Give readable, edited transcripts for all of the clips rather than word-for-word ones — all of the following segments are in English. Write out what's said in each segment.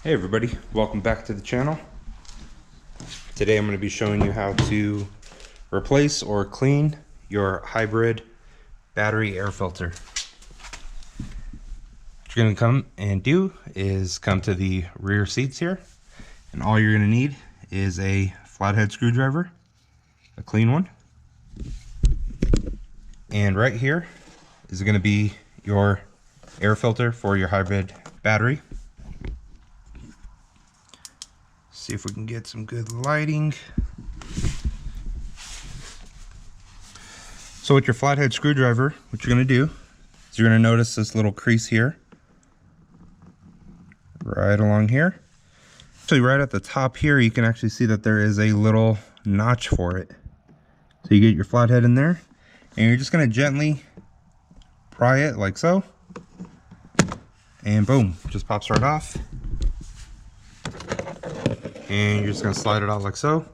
Hey everybody, welcome back to the channel. Today I'm going to be showing you how to replace or clean your hybrid battery air filter. What you're going to come and do is come to the rear seats here, and all you're going to need is a flathead screwdriver, a clean one, and right here is going to be your air filter for your hybrid battery. See if we can get some good lighting. So with your flathead screwdriver, what you're going to do is you're going to notice this little crease here, right along here. Actually, right at the top here, you can actually see that there is a little notch for it. So you get your flathead in there, and you're just going to gently pry it like so, and boom, just pops right off. And you're just going to slide it out like so.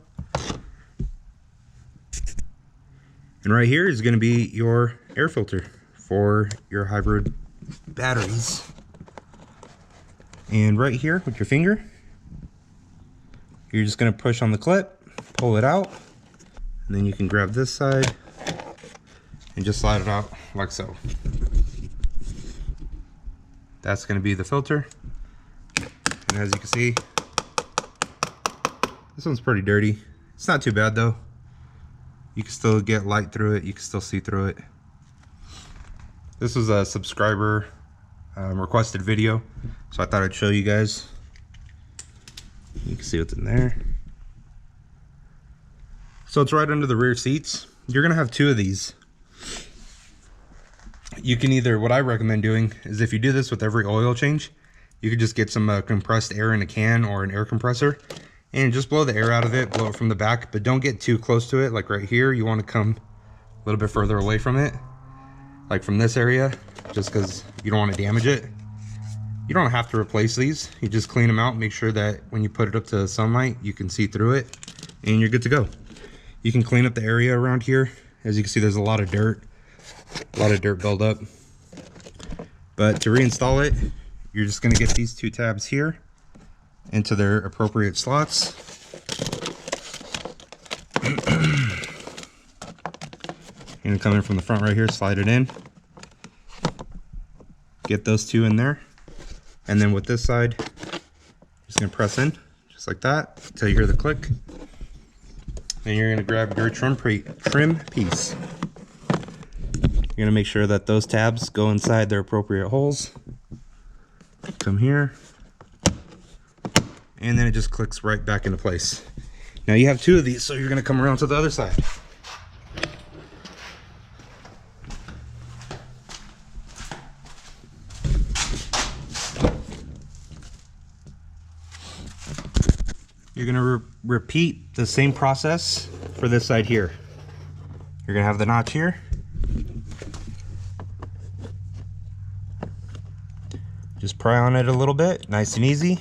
And right here is going to be your air filter for your hybrid batteries. And right here with your finger, you're just going to push on the clip, pull it out, and then you can grab this side and just slide it out like so. That's going to be the filter. And as you can see, this one's pretty dirty. It's not too bad though. You can still get light through it. You can still see through it. This was a subscriber requested video, so I thought I'd show you guys. You can see what's in there. So it's right under the rear seats. You're gonna have two of these. You can either, what I recommend doing is if you do this with every oil change, you could just get some compressed air in a can or an air compressor, and just blow the air out of it, blow it from the back, but don't get too close to it. Like right here, you want to come a little bit further away from it, like from this area, just because you don't want to damage it. You don't have to replace these. You just clean them out, make sure that when you put it up to sunlight, you can see through it, and you're good to go. You can clean up the area around here. As you can see, there's a lot of dirt buildup. But to reinstall it, you're just going to get these two tabs here into their appropriate slots. And come in from the front right here, slide it in. Get those two in there. And then with this side, just gonna press in, just like that, until you hear the click. Then you're gonna grab your trim piece. You're gonna make sure that those tabs go inside their appropriate holes. Come here. And then it just clicks right back into place. Now you have two of these, so you're gonna come around to the other side. You're gonna repeat the same process for this side here. You're gonna have the notch here. Just pry on it a little bit, nice and easy.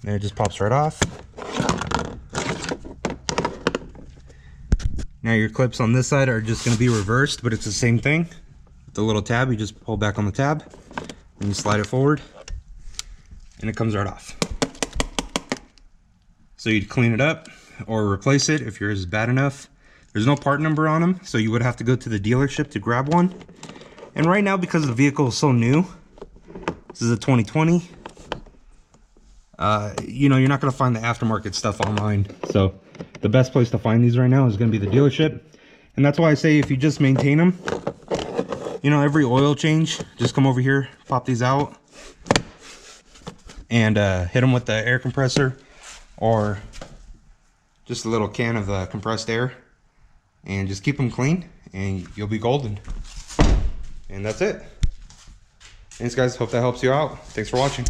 And it just pops right off. Now your clips on this side are just going to be reversed, but it's the same thing. The little tab, you just pull back on the tab and you slide it forward and it comes right off. So you'd clean it up or replace it if yours is bad enough. There's no part number on them, so you would have to go to the dealership to grab one. And right now, because the vehicle is so new, this is a 2020, you know, you're not going to find the aftermarket stuff online. So the best place to find these right now is going to be the dealership. And that's why I say if you just maintain them, you know, every oil change, just come over here, pop these out, and hit them with the air compressor or just a little can of compressed air, and just keep them clean and you'll be golden. And that's it. Thanks guys, hope that helps you out. Thanks for watching.